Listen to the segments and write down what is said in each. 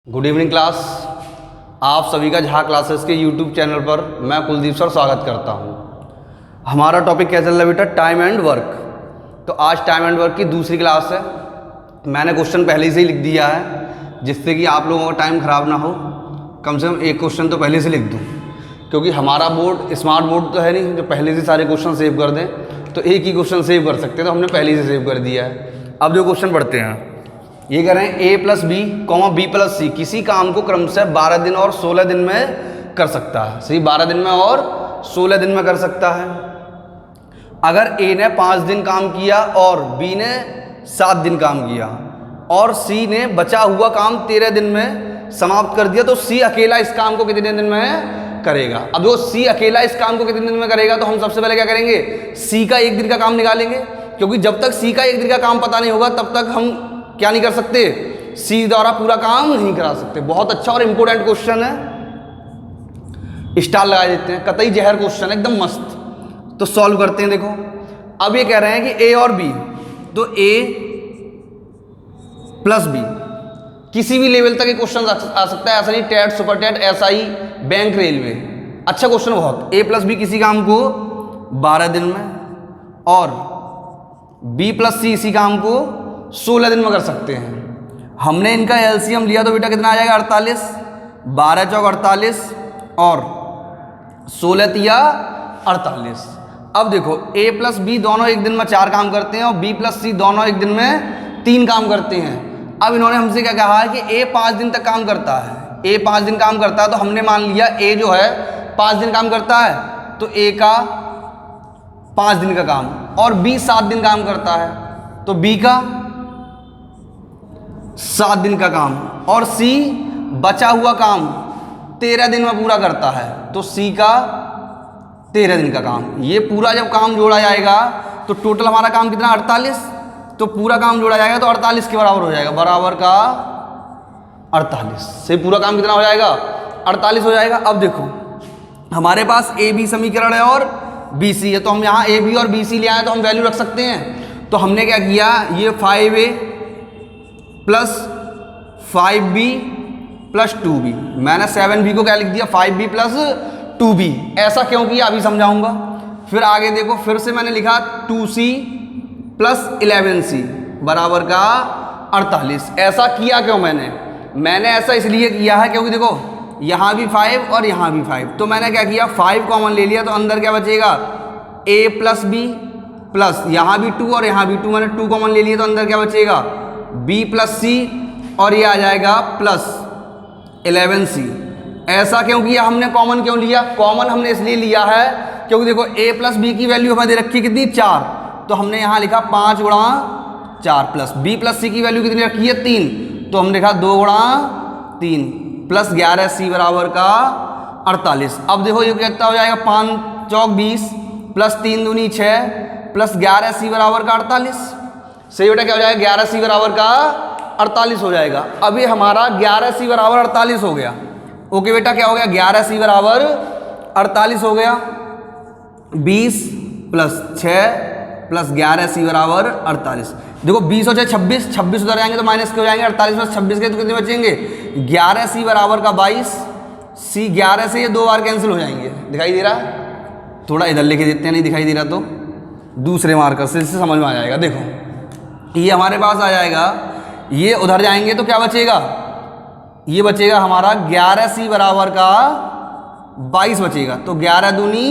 Good evening class. आप सभी का झा क्लासेस के यूट्यूब चैनल पर मैं कुलदीप सर स्वागत करता हूं। हमारा टॉपिक क्या चल रहा है बेटा? Time and work. तो आज टाइम एंड वर्क की दूसरी क्लास है। मैंने क्वेश्चन पहले से ही लिख दिया है जिससे कि आप लोगों का टाइम ख़राब ना हो। कम से कम एक क्वेश्चन तो पहले से लिख दूँ, क्योंकि हमारा बोर्ड स्मार्ट बोर्ड तो है नहीं जो पहले से सारे क्वेश्चन सेव कर दें। तो एक ही क्वेश्चन सेव कर सकते हैं, तो हमने पहले से सेव कर दिया है। अब जो क्वेश्चन पढ़ते हैं, ये कह रहे हैं a plus B comma B plus C किसी काम को क्रमशः 12 दिन और 16 दिन में कर सकता है। सही, 12 दिन में और 16 दिन में कर सकता है। अगर a ने 5 दिन काम किया और b ने 7 दिन काम किया और c ने बचा हुआ काम 13 दिन में समाप्त कर दिया, तो c अकेला इस काम को कितने दिन में करेगा? अब जो c अकेला इस काम को कितने दिन में करेगा, तो हम सबसे पहले क्या करेंगे? c का एक दिन का काम निकालेंगे, क्योंकि जब तक c का एक दिन का काम पता नहीं होगा तब तक हम क्या नहीं कर सकते? C द्वारा पूरा काम नहीं करा सकते। बहुत अच्छा और इंपॉर्टेंट क्वेश्चन है, स्टार लगा देते हैं। कतई जहर क्वेश्चन है, एकदम मस्त। तो सॉल्व करते हैं। देखो, अब ये कह रहे हैं कि A और B, तो A प्लस B किसी भी लेवल तक ये क्वेश्चन आ सकता है। ऐसा नहीं TET, super TET, SI, bank, railway. अच्छा क्वेश्चन बहुत। A प्लस B किसी काम को 12 दिन में और B प्लस C इसी काम को 16 दिन में कर सकते हैं। हमने इनका एलसीएम लिया तो बेटा कितना आ जाएगा? 48। 12 चौक 48 और 16 तिया 48। अब देखो, A प्लस बी दोनों एक दिन में 4 काम करते हैं और B प्लस सी दोनों एक दिन में 3 काम करते हैं। अब इन्होंने हमसे क्या कहा है कि A 5 दिन तक काम करता है। A 5 दिन काम करता है, तो हमने मान लिया A जो है 5 दिन काम करता है, तो A का 5 दिन का काम, और B 7 दिन काम करता है तो B का 7 दिन का काम, और C बचा हुआ काम 13 दिन में पूरा करता है, तो C का 13 दिन का काम। ये पूरा जब काम जोड़ा जाएगा तो टोटल हमारा काम कितना? 48। तो पूरा काम जोड़ा जाएगा तो 48 के बराबर हो जाएगा, बराबर का 48 से पूरा काम कितना हो जाएगा? 48 हो जाएगा। अब देखो, हमारे पास ए बी समीकरण है और बी सी है, तो हम यहाँ ए बी और बी सी ले आए तो हम वैल्यू रख सकते हैं। तो हमने क्या किया, ये 5A plus 5B plus 2B, मैंने 7B को क्या लिख दिया? 5B plus 2B। ऐसा क्यों किया अभी समझाऊंगा। फिर आगे देखो, फिर से मैंने लिखा 2C प्लस 11C बराबर का 48। ऐसा किया क्यों मैंने ऐसा इसलिए किया है क्योंकि देखो यहाँ भी 5 और यहाँ भी 5, तो मैंने क्या किया, 5 कॉमन ले लिया, तो अंदर क्या बचेगा? A प्लस B प्लस यहाँ भी 2 और यहाँ भी 2, मैंने 2 कॉमन ले लिया, तो अंदर क्या बचेगा? B प्लस C और ये आ जाएगा प्लस 11C। ऐसा क्यों किया हमने? कॉमन क्यों लिया? कॉमन हमने इसलिए लिया है क्योंकि देखो A प्लस B की वैल्यू हमें दे रखी है कितनी? 4, तो हमने यहाँ लिखा 5 गुणा 4 प्लस B प्लस C की वैल्यू कितनी रखी है? 3, तो हमने लिखा 2 गुणा 3 प्लस 11C बराबर का 48। अब देखो ये कितना हो जाएगा? 5 चौक 20 प्लस 3 दूनी 6 प्लस 11C बराबर का 48। सही बेटा, क्या हो जाएगा? 11C बराबर का 48 हो जाएगा। अभी हमारा 11C बराबर 48 हो गया। ओके बेटा, क्या हो गया? 11C बराबर 48 हो गया। 20 प्लस 6 प्लस 11C बराबर 48। देखो 20 हो जाए 26, 26 उधर जाएंगे तो माइनस के हो जाएंगे। 48 प्लस 26 के तो कितने बचेंगे? 11C बराबर का 22। C 11 से ये 2 बार कैंसिल हो जाएंगे। दिखाई दे रहा? थोड़ा इधर लेके देते हैं, नहीं दिखाई दे रहा तो दूसरे मार्कर से इससे समझ में आ जाएगा। देखो ये हमारे पास आ जाएगा, ये उधर जाएंगे तो क्या बचेगा? ये बचेगा हमारा 11C बराबर का 22 बचेगा, तो 11 दूनी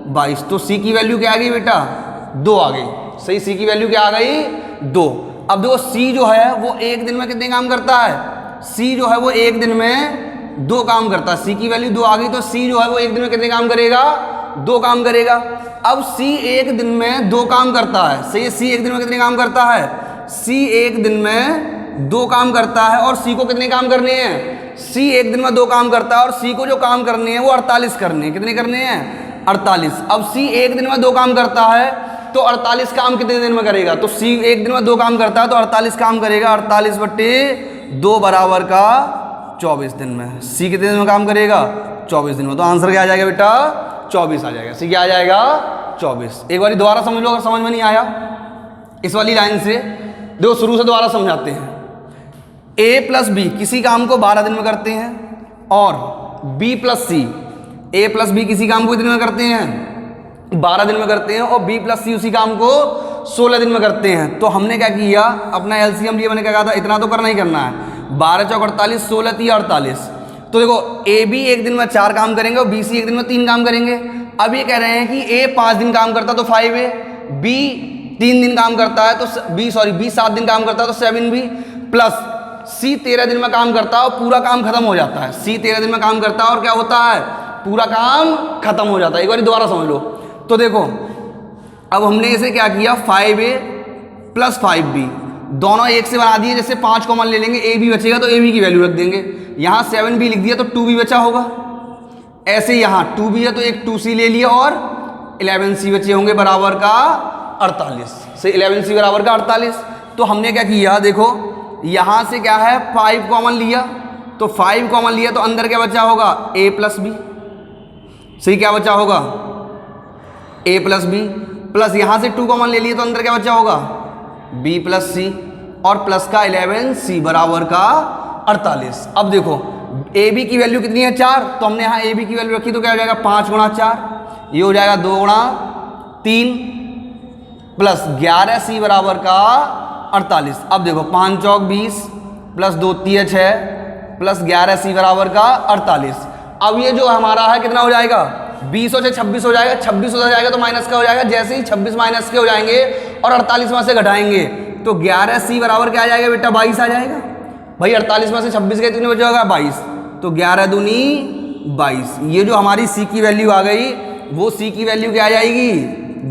22। तो C की वैल्यू क्या आ गई बेटा? 2 आ गई। सही, C की वैल्यू क्या आ गई? 2। अब देखो C जो है वो एक दिन में कितने काम करता है? C जो है वो एक दिन में 2 काम करता है। C की वैल्यू 2 आ गई, तो C जो है वो एक दिन में कितने काम करेगा? 2 काम करेगा। अब C एक दिन में 2 काम करता है। सही, C एक दिन में कितने काम करता है? C एक दिन में 2 काम करता है, और C को कितने काम करने हैं? C एक दिन में 2 काम करता है और C को जो काम करने हैं वो 48 करने हैं। कितने करने हैं? 48। अब C एक दिन में 2 काम करता है तो 48 काम कितने दिन में करेगा? तो C एक दिन में 2 काम करता है तो 48 काम करेगा। 48/2 बराबर का 24 दिन में। C कितने दिन में काम करेगा? 24 दिन में। तो आंसर क्या आ जाएगा बेटा? 24 आ जाएगा। C क्या आ जाएगा? 24। एक बार दोबारा समझ लो अगर समझ में नहीं आया इस वाली लाइन से। देखो शुरू से दोबारा समझाते हैं। ए प्लस बी किसी काम को 12 दिन में करते हैं और बी प्लस सी, ए प्लस बी किसी काम को कितने दिन में करते हैं 12 दिन में करते हैं और बी प्लस सी उसी काम को 16 दिन में करते हैं। तो हमने क्या किया, अपना एलसीएम लिया, मैंने क्या कहा था इतना तो करना ही करना है, 12 चौक 48, 16 3 48। तो देखो ए बी एक दिन में 4 काम करेंगे और बी सी एक दिन में 3 काम करेंगे। अब ये कह रहे हैं कि ए 5 दिन काम करता तो 5 ए, बी 3 दिन काम करता है तो बी 7 दिन काम करता है तो 7 बी, प्लस सी 13 दिन में काम करता है और पूरा काम खत्म हो जाता है। सी 13 दिन में काम करता है और क्या होता है, पूरा काम खत्म हो जाता है। एक बार दोबारा समझ लो। तो देखो अब हमने इसे क्या किया, 5a प्लस 5b दोनों एक से बना दिए। जैसे 5 कॉमन ले लेंगे, ए बी बचेगा तो ए बी की वैल्यू रख देंगे। यहाँ 7b लिख दिया तो 2b बचा होगा। ऐसे यहाँ 2b है तो एक 2c ले लिया और 11c बचे होंगे बराबर का 48 से 11c बराबर का 48। तो हमने क्या किया, देखो यहाँ से क्या है 5 कॉमन लिया तो 5 कॉमन लिया तो अंदर क्या बचा होगा, a प्लस बी। सही, क्या बचा होगा a प्लस बी, प्लस यहाँ से 2 कॉमन ले लिए तो अंदर क्या बचा होगा b प्लस सी और प्लस का 11c बराबर का 48। अब देखो ए बी की वैल्यू कितनी है 4, तो हमने यहाँ ए बी की वैल्यू रखी तो क्या हो जाएगा 5 गुणा 4, ये हो जाएगा 2 गुणा 3 प्लस 11c बराबर का 48। अब देखो 5 चौक 20 प्लस 2 3 6 प्लस 11c बराबर का 48। अब ये जो हमारा है कितना हो जाएगा 20 से 26 हो जाएगा, 26 हो जाएगा तो माइनस का हो जाएगा। जैसे ही 26 माइनस के हो जाएंगे और 48 में से घटाएंगे तो 11c बराबर क्या आ जाएगा बेटा 22 आ जाएगा। भाई 48 में से 26 के कितने बचा होगा 22, तो 11 दूनी 22। ये जो हमारी c की वैल्यू आ गई वो c की वैल्यू क्या आ जाएगी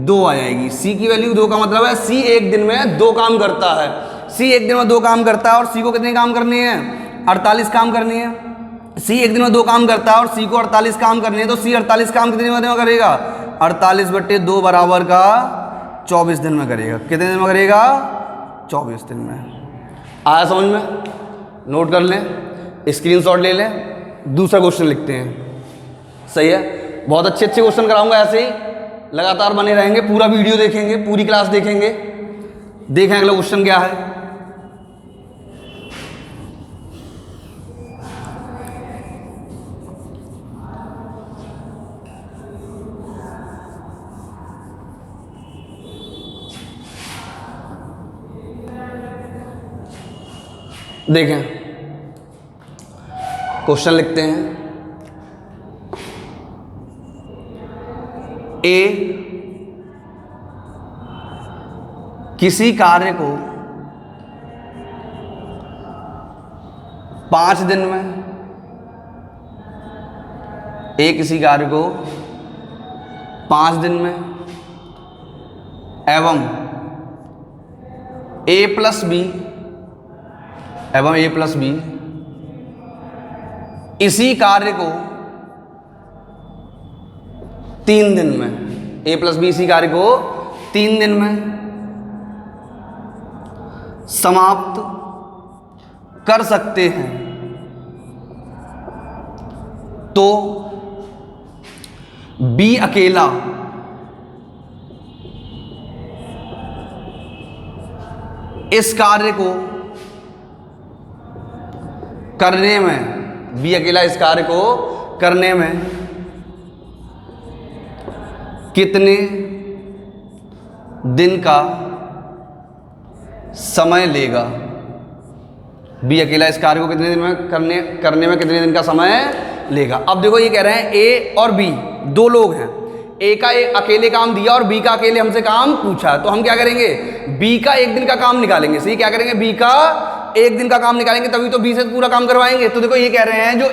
2 आ जाएगी। c की वैल्यू 2 का मतलब है c एक दिन में 2 काम करता है। c एक दिन में 2 काम करता है और c को कितने काम करने हैं 48 काम करने हैं। c एक दिन में 2 काम करता है और c को 48 काम करने हैं तो c 48 काम कितने दिन में करेगा 48/2 बराबर का 24 दिन में करेगा। कितने दिन में करेगा 24 दिन में। आया समझ में, नोट कर लें, स्क्रीनशॉट ले लें, दूसरा क्वेश्चन लिखते हैं। सही है, बहुत अच्छे अच्छे क्वेश्चन कराऊंगा, ऐसे ही लगातार बने रहेंगे, पूरा वीडियो देखेंगे, पूरी क्लास देखेंगे। देखें अगला क्वेश्चन क्या है। देखें क्वेश्चन लिखते हैं। ए किसी कार्य को 5 दिन में, ए किसी कार्य को 5 दिन में एवं ए प्लस बी इसी कार्य को 3 दिन में, ए प्लस बी इसी कार्य को 3 दिन में समाप्त कर सकते हैं तो बी अकेला इस कार्य को करने में, बी अकेला इस कार्य को करने में कितने दिन का समय लेगा। बी अकेला इस कार्य को कितने दिन में करने में कितने दिन का समय लेगा। अब देखो ये कह रहे हैं ए और बी 2 लोग हैं, ए का एक अकेले काम दिया और बी का अकेले हमसे काम पूछा, तो हम क्या करेंगे बी का 1 दिन का काम निकालेंगे। सही, क्या करेंगे बी का 1 दिन का काम निकालेंगे, तभी तो बी से पूरा काम करवाएंगे। तो देखो ये कह रहे हैं जो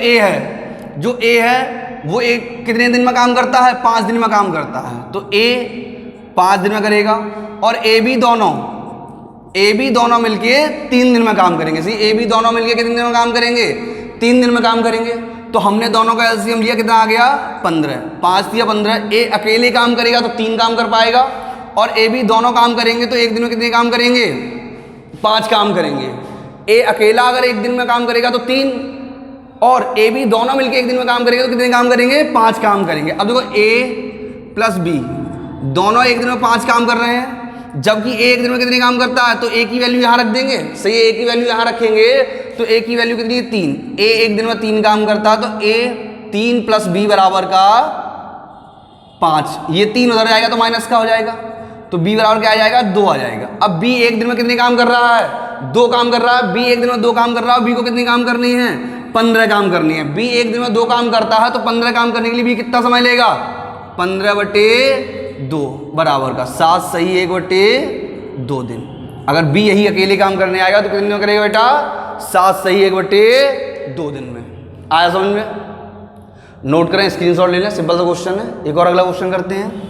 ए है वो एक कितने दिन में काम करता है 5 दिन में काम करता है, तो ए 5 दिन में करेगा और ए बी दोनों मिलके 3 दिन में काम करेंगे। सही, ए बी दोनों मिलके कितने दिन में काम करेंगे 3 दिन में काम करेंगे। तो हमने दोनों का एलसीएम लिया, कितना आ गया 15, 5 या 15। ए अकेले काम करेगा तो 3 काम कर पाएगा और ए बी दोनों काम करेंगे तो एक दिन में कितने काम करेंगे 5 काम करेंगे। ए अकेला अगर 1 दिन में काम करेगा तो 3 और ए बी दोनों मिलकर 1 दिन में काम करेंगे तो कितने काम करेंगे 5 काम करेंगे। अब देखो ए प्लस बी दोनों 1 दिन में 5 काम कर रहे हैं जबकि ए एक दिन में कितने काम करता है, तो ए की वैल्यू यहाँ रख देंगे, सही है, ए की वैल्यू यहाँ रखेंगे तो ए की वैल्यू कितनी है 3। ए एक दिन में 3 काम करता है तो ए 3 प्लस बी बराबर का 5, ये 3 उधर जाएगा तो माइनस का हो जाएगा, तो बी बराबर क्या आ जाएगा 2 आ जाएगा। अब बी एक दिन में कितने काम कर रहा है, 2 काम कर रहा है, बी एक दिन में 2 काम कर रहा है, बी को कितनी काम करनी है 15 काम करनी है। बी एक दिन में 2 काम करता है तो 15 काम करने के लिए बी कितना समय लेगा, 15/2 बराबर का 7, सही 1/2 दिन। अगर बी यही अकेले काम करने आएगा तो कितने दिन में करेगा बेटा, 7 सही 1/2 दिन में। आया समझ में? नोट करें, स्क्रीनशॉट ले लें, सिंपल सा क्वेश्चन है। एक और अगला क्वेश्चन करते हैं।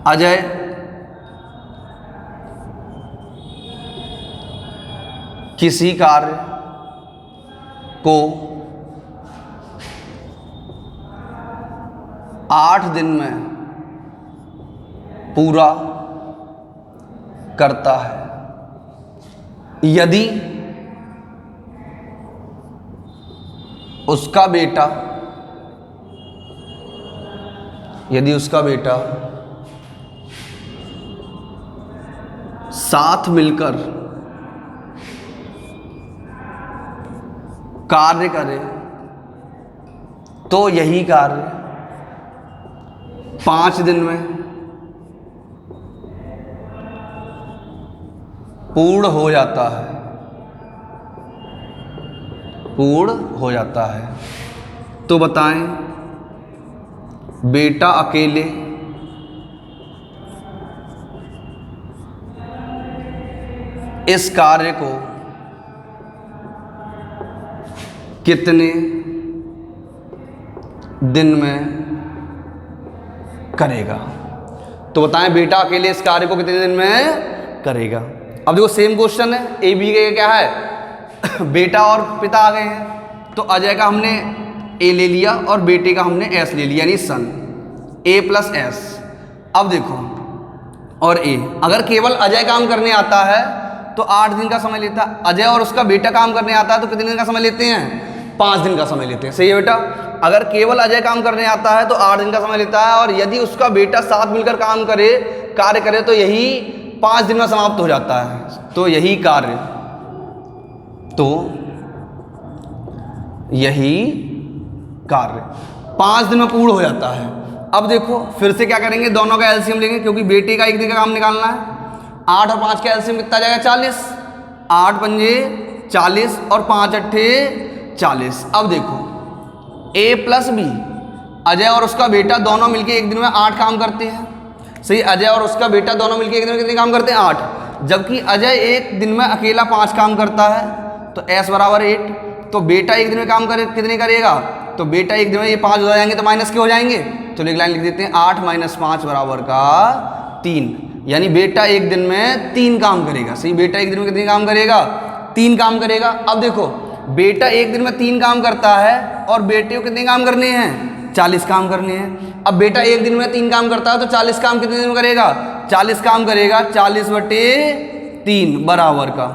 अजय किसी कार्य को 8 दिन में पूरा करता है यदि उसका बेटा साथ मिलकर कार्य करे तो यही कार्य 5 दिन में पूर्ण हो जाता है। तो बताएं बेटा अकेले इस कार्य को कितने दिन में करेगा। तो बताएं बेटा अकेले इस कार्य को कितने दिन में करेगा। अब देखो सेम क्वेश्चन है, ए बी का क्या है बेटा और पिता आ गए हैं, तो अजय का हमने ए ले लिया और बेटे का हमने एस ले लिया, यानी सन ए प्लस एस। अब देखो और ए, अगर केवल अजय काम करने आता है तो 8 दिन का समय लेता है, अजय और उसका बेटा काम करने आता है तो कितने दिन का समय लेते हैं, 5 दिन का समय लेते हैं, सही है बेटा। अगर केवल अजय काम करने आता है तो 8 दिन का समय लेता है, और यदि उसका बेटा साथ मिलकर कार्य करे तो यही 5 दिन में समाप्त हो जाता है। तो यही कार्य 5 दिन में पूर्ण हो जाता है। अब देखो फिर से क्या करेंगे, दोनों का एलसीएम लेंगे, क्योंकि बेटे का 1 दिन का काम निकालना है। 8 और 5 का एलसीएम कितना जाएगा 40, 8 पंजे 40 और 5 अट्ठे 40। अब देखो ए प्लस बी, अजय और उसका बेटा दोनों मिलकर एक दिन में 8 काम करते हैं, सही। अजय और उसका बेटा दोनों मिलकर एक दिन में कितने काम करते हैं 8, जबकि अजय एक दिन में अकेला 5 काम करता है, तो S बराबर 8। तो बेटा एक दिन में काम कितने करेगा, तो बेटा एक दिन में ये 5 हो जाएंगे तो माइनस के हो जाएंगे, तो एक लाइन लिख देते हैं 8 - 5 बराबर का 3, यानी बेटा एक दिन में 3 काम करेगा, सही। बेटा एक दिन में कितने काम करेगा, 3 काम करेगा। अब देखो बेटा एक दिन में 3 काम करता है और बेटे को कितने काम करने हैं, 40 काम करने हैं। अब बेटा एक दिन में 3 काम करता है तो 40 काम कितने दिन में करेगा, 40 काम करेगा, 40/3 बराबर का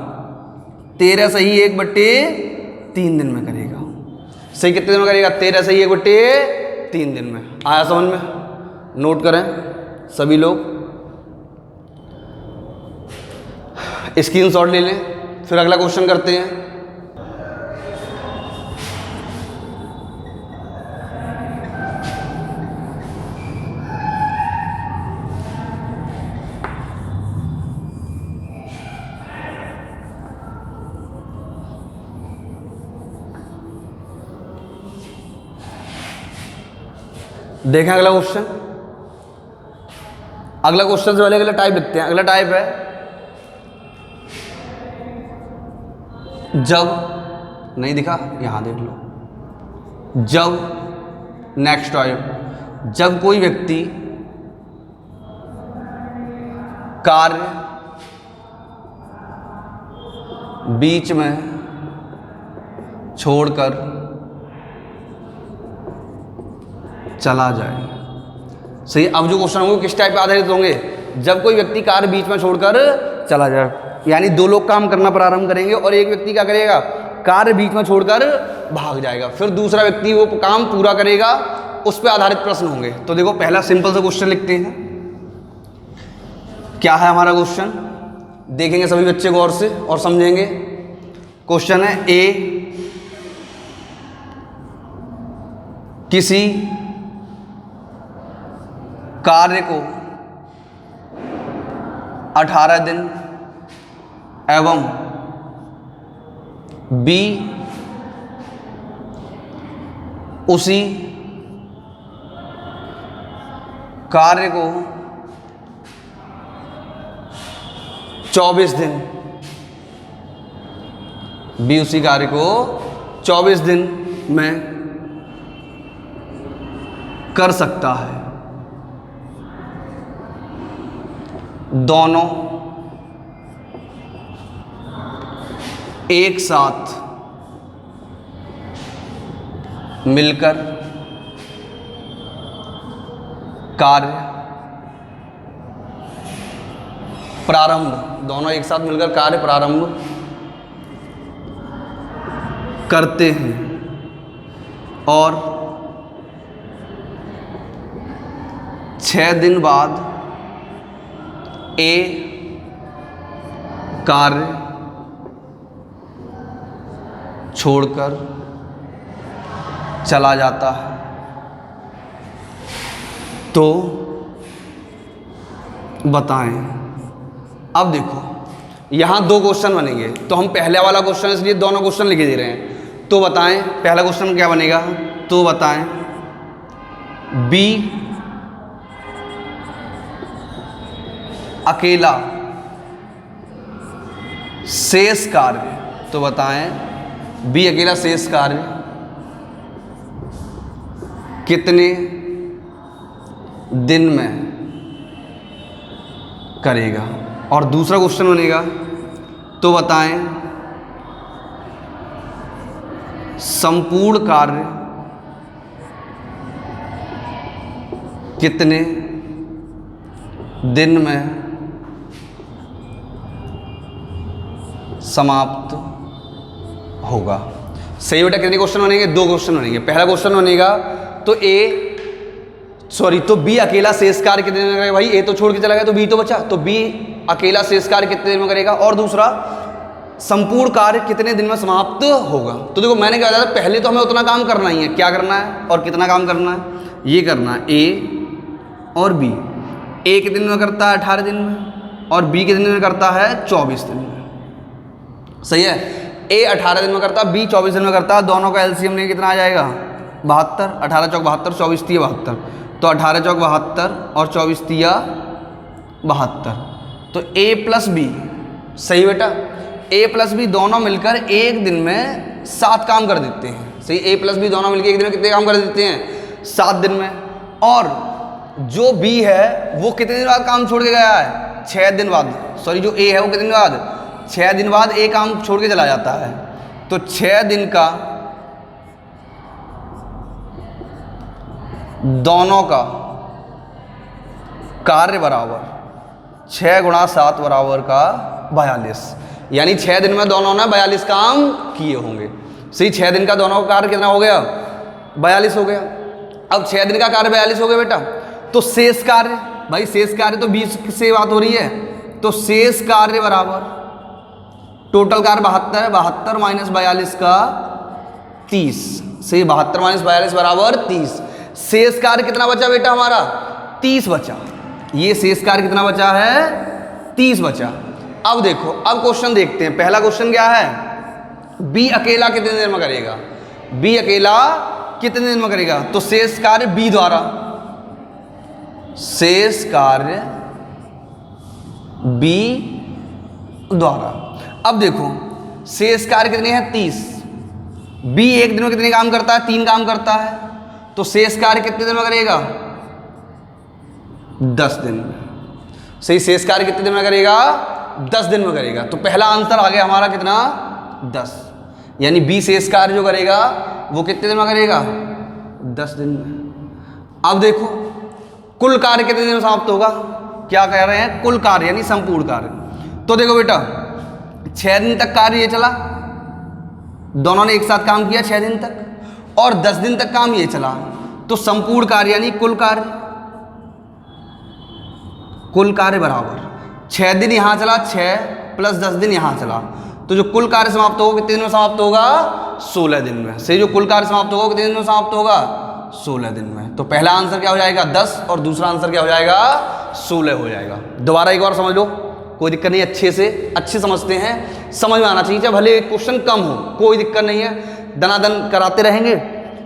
13 सही 1/3 दिन में करेगा, सही। कितने दिन में करेगा, 13 सही 1/3 दिन में। आया समझ में? नोट करें सभी लोग, स्क्रीनशॉट ले लें, फिर अगला क्वेश्चन करते हैं। देखें अगला क्वेश्चन। अगला क्वेश्चन से पहले अगला टाइप लिखते हैं। अगला टाइप है जब, नहीं दिखा, यहां देख लो। जब, नेक्स्ट टाइप, जब कोई व्यक्ति कार्य बीच में छोड़कर चला जाए सही। अब जो क्वेश्चन होंगे किस टाइप पे आधारित होंगे, जब कोई व्यक्ति कार्य बीच में छोड़कर चला जाए, यानी दो लोग काम करना प्रारंभ करेंगे और एक व्यक्ति क्या करेगा, कार्य बीच में छोड़कर भाग जाएगा, फिर दूसरा व्यक्ति वो काम पूरा करेगा, उस पर आधारित प्रश्न होंगे। तो देखो पहला सिंपल सा क्वेश्चन लिखते हैं। क्या है हमारा क्वेश्चन, देखेंगे सभी बच्चे गौर से और समझेंगे। क्वेश्चन है ए, किसी कार्य को 18 दिन एवं बी उसी कार्य को 24 दिन, बी उसी कार्य को 24 दिन में कर सकता है, दोनों एक साथ मिलकर कार्य प्रारंभ, दोनों एक साथ मिलकर कार्य प्रारंभ करते हैं और 6 दिन बाद ए कार्य छोड़कर चला जाता है, तो बताएं। अब देखो यहां दो क्वेश्चन बनेंगे, तो हम पहले वाला क्वेश्चन इसलिए दोनों क्वेश्चन लिखे दे रहे हैं। तो बताएं पहला क्वेश्चन क्या बनेगा, तो बताएं बी अकेला शेष कार्य, तो बताएं बी अकेला शेष कार्य कितने दिन में करेगा। और दूसरा क्वेश्चन बनेगा, तो बताएं संपूर्ण कार्य कितने दिन में समाप्त होगा। सही बेटा, कितने क्वेश्चन बनेंगे, दो क्वेश्चन बनेंगे। पहला क्वेश्चन बनेगा तो बी अकेला शेष कार्य कितने दिन में करेगा। भाई ए तो छोड़ के चला गया तो बी तो बचा, तो बी अकेला शेष कार्य कितने दिन में करेगा, और दूसरा संपूर्ण कार्य कितने दिन में समाप्त होगा। तो देखो मैंने क्या बताया, पहले तो हमें उतना काम करना ही है, क्या करना है और कितना काम करना है, ये करना है ए और बी। ए कितने दिन में करता है, 18 दिन में, और बी कितने दिन में करता है, 24 दिन में। सही है, ए 18 दिन में करता है, बी 24 दिन में करता है। दोनों का एलसीएम लेंगे कितना आ जाएगा, 72, 18 चौक 72, 24 तिया 72, तो 18 चौक 72 और 24 तिया 72, तो ए प्लस बी। सही बेटा, ए प्लस बी दोनों मिलकर एक दिन में 7 काम कर देते हैं। सही, ए प्लस बी दोनों मिलकर एक दिन में कितने काम कर देते हैं, 7 दिन में। और जो बी है वो कितने दिन बाद काम छोड़ के गया है, 6 दिन बाद। सॉरी, जो ए है वो कितने दिन बाद, 6 दिन बाद ए काम छोड़ के चला जाता है, तो 6 दिन का दोनों का कार्य बराबर 6 गुणा 7 बराबर का 42, यानी 6 दिन में दोनों ने 42 काम किए होंगे। सही, 6 दिन का दोनों का कार्य कितना हो गया, 42 हो गया। अब 6 दिन का कार्य 42 हो गया बेटा, तो शेष कार्य, भाई शेष कार्य तो 20 से बात हो रही है, तो शेष कार्य बराबर टोटल कार्य 72 है, 72 माइनस 42 का 30। सही, 72 माइनस 42 बराबर 30। शेष कार्य कितना बचा बेटा हमारा, 30 बचा। ये शेष कार्य कितना बचा है, 30 बचा। अब देखो, अब क्वेश्चन देखते हैं। पहला क्वेश्चन क्या है, बी अकेला कितने देर में करेगा, बी अकेला कितने दिन में करेगा, तो शेष कार्य बी द्वारा, शेष कार्य बी द्वारा। अब देखो शेष कार्य कितने हैं, 30। बी एक दिन में कितने काम करता है, 3 काम करता है, तो शेष कार्य कितने दिन में करेगा, 10 दिन में। सही, शेष कार्य कितने दिन में करेगा, 10 दिन में करेगा। तो पहला आंसर आ गया हमारा कितना, 10, यानी बी शेष कार्य जो करेगा वो कितने दिन में करेगा, 10 दिन में। अब देखो कुल कार्य कितने दिन में समाप्त होगा? क्या कह रहे हैं? कुल कार्य यानी संपूर्ण कार्य। तो देखो बेटा 6 दिन तक कार्य ये चला, दोनों ने एक साथ काम किया 6 दिन तक, और 10 दिन तक काम ये चला, तो संपूर्ण कार्य यानी कुल कार्य, कुल कार्य बराबर 6 दिन यहां चला, 6 प्लस 10 दिन यहां चला, तो जो कुल कार्य समाप्त होगा कितने दिन में समाप्त होगा? 16 दिन में। सही, जो कुल कार्य समाप्त होगा कितने दिन में समाप्त होगा? 16 दिन में। तो पहला आंसर क्या हो जाएगा? 10, और दूसरा आंसर क्या हो जाएगा? 16 हो जाएगा। दोबारा एक बार समझ लो, कोई दिक्कत नहीं, अच्छे समझते हैं, समझ में आना चाहिए, चाहे भले क्वेश्चन कम हो, कोई दिक्कत नहीं है, दनादन कराते रहेंगे,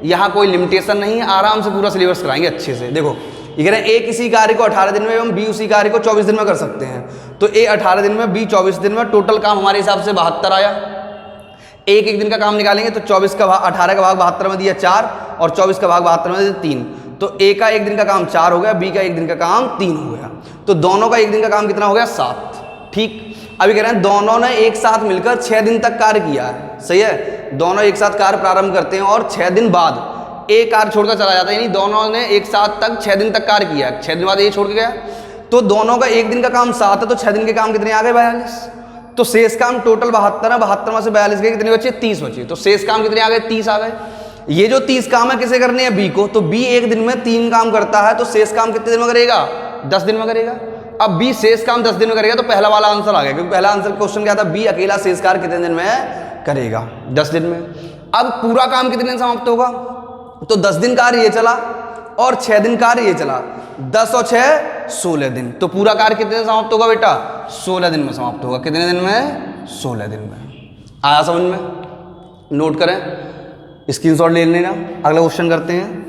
यहाँ कोई लिमिटेशन नहीं है, आराम से पूरा सिलेबस कराएंगे अच्छे से। देखो ये कह रहे हैं ए किसी कार्य को 18 दिन में एवं बी उसी कार्य को 24 दिन में कर सकते हैं। तो ए 18 दिन में, बी 24 दिन में, टोटल काम हमारे हिसाब से 72 आया। एक दिन का काम निकालेंगे तो 24 का भाग 18 का भाग 72 में दिया 4, और 24 का भाग 72 में दिया 3, तो ए का एक दिन का काम 4 हो गया, बी का एक दिन का काम 3 हो गया, तो दोनों का एक दिन का काम कितना हो गया? 7। ठीक, अभी कह रहे हैं दोनों ने एक साथ मिलकर 6 दिन तक कार्य किया है। सही है, दोनों एक साथ कार्य प्रारंभ करते हैं और 6 दिन बाद एक कार्य छोड़कर चला जाता है, यानी दोनों ने एक साथ तक 6 दिन तक कार्य किया, 6 दिन बाद ये छोड़ के गया, तो दोनों का एक दिन का काम 7 है, तो 6 दिन के काम कितने आ गए? 42। तो शेष काम टोटल 72 है, 72 में से 42 गए, कितने बचे? 30 बचे, तो शेष काम कितने आ गए? 30 आ गए। ये जो 30 काम है किसे करने हैं? बी को, तो बी एक दिन में 3 काम करता है, तो शेष काम कितने दिन में करेगा? 10 दिन में करेगा। अब बी शेष काम 10 दिन में करेगा, तो पहला वाला आंसर आ गया, क्योंकि पहला आंसर क्वेश्चन क्या था? बी अकेला शेष कार्य कितने दिन में करेगा? 10 दिन में। अब पूरा काम कितने दिन समाप्त होगा? तो 10 दिन कार्य ये चला और 6 दिन कार्य ये चला, 10 और 6 16 दिन, तो पूरा कार्य कितने दिन समाप्त होगा बेटा? 16 दिन में समाप्त होगा। कितने दिन में? 16 दिन में। आया समझ में? नोट करें, स्क्रीनशॉट ले लेना, अगला क्वेश्चन करते हैं।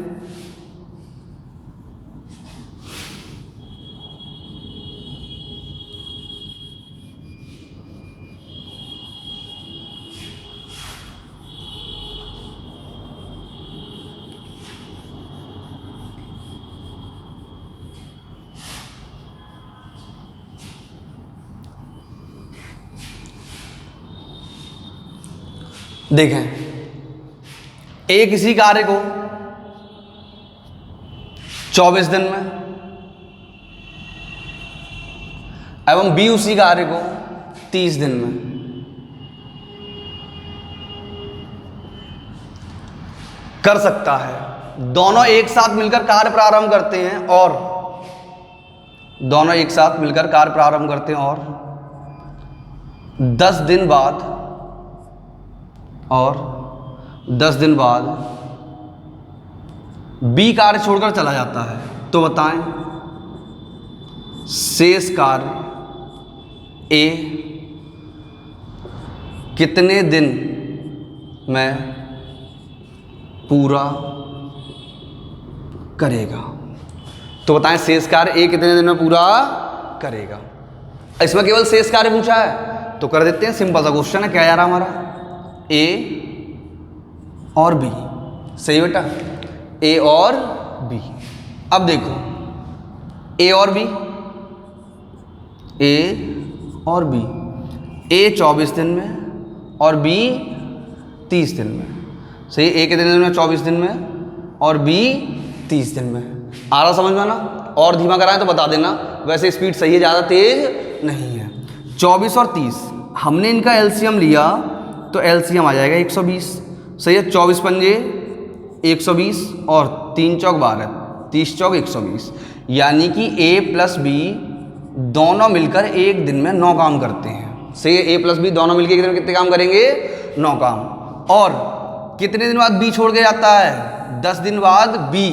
देखें, ए किसी कार्य को 24 दिन में एवं बी उसी कार्य को 30 दिन में कर सकता है। दोनों एक साथ मिलकर कार्य प्रारंभ करते हैं और दोनों एक साथ मिलकर कार्य प्रारंभ करते हैं और 10 दिन बाद बी कार्य छोड़कर चला जाता है, तो बताएं शेष कार्य ए कितने दिन में पूरा करेगा? तो बताएं शेष कार्य ए कितने दिन में पूरा करेगा? इसमें केवल शेष कार्य पूछा है तो कर देते हैं, सिंपल सा क्वेश्चन है। क्या यार हमारा ए और बी, सही बेटा, ए और बी। अब देखो ए और बी, ए 24 दिन में और बी 30 दिन में, सही। ए कितने दिन में? 24 दिन में, और बी 30 दिन में। आ रहा समझ में ना? और धीमा कराएं तो बता देना, वैसे स्पीड सही है, ज़्यादा तेज नहीं है। 24 और 30 हमने इनका एलसीएम लिया तो एलसीएम आ जाएगा 120, सही है। 24 पंजे 120 और 3 चौक 12, 30 चौक 120, यानी कि ए प्लस बी दोनों मिलकर एक दिन में 9 काम करते हैं, सही है। ए प्लस बी दोनों मिलकर एक दिन में कितने काम करेंगे? 9 काम। और कितने दिन बाद बी छोड़ के जाता है? 10 दिन बाद बी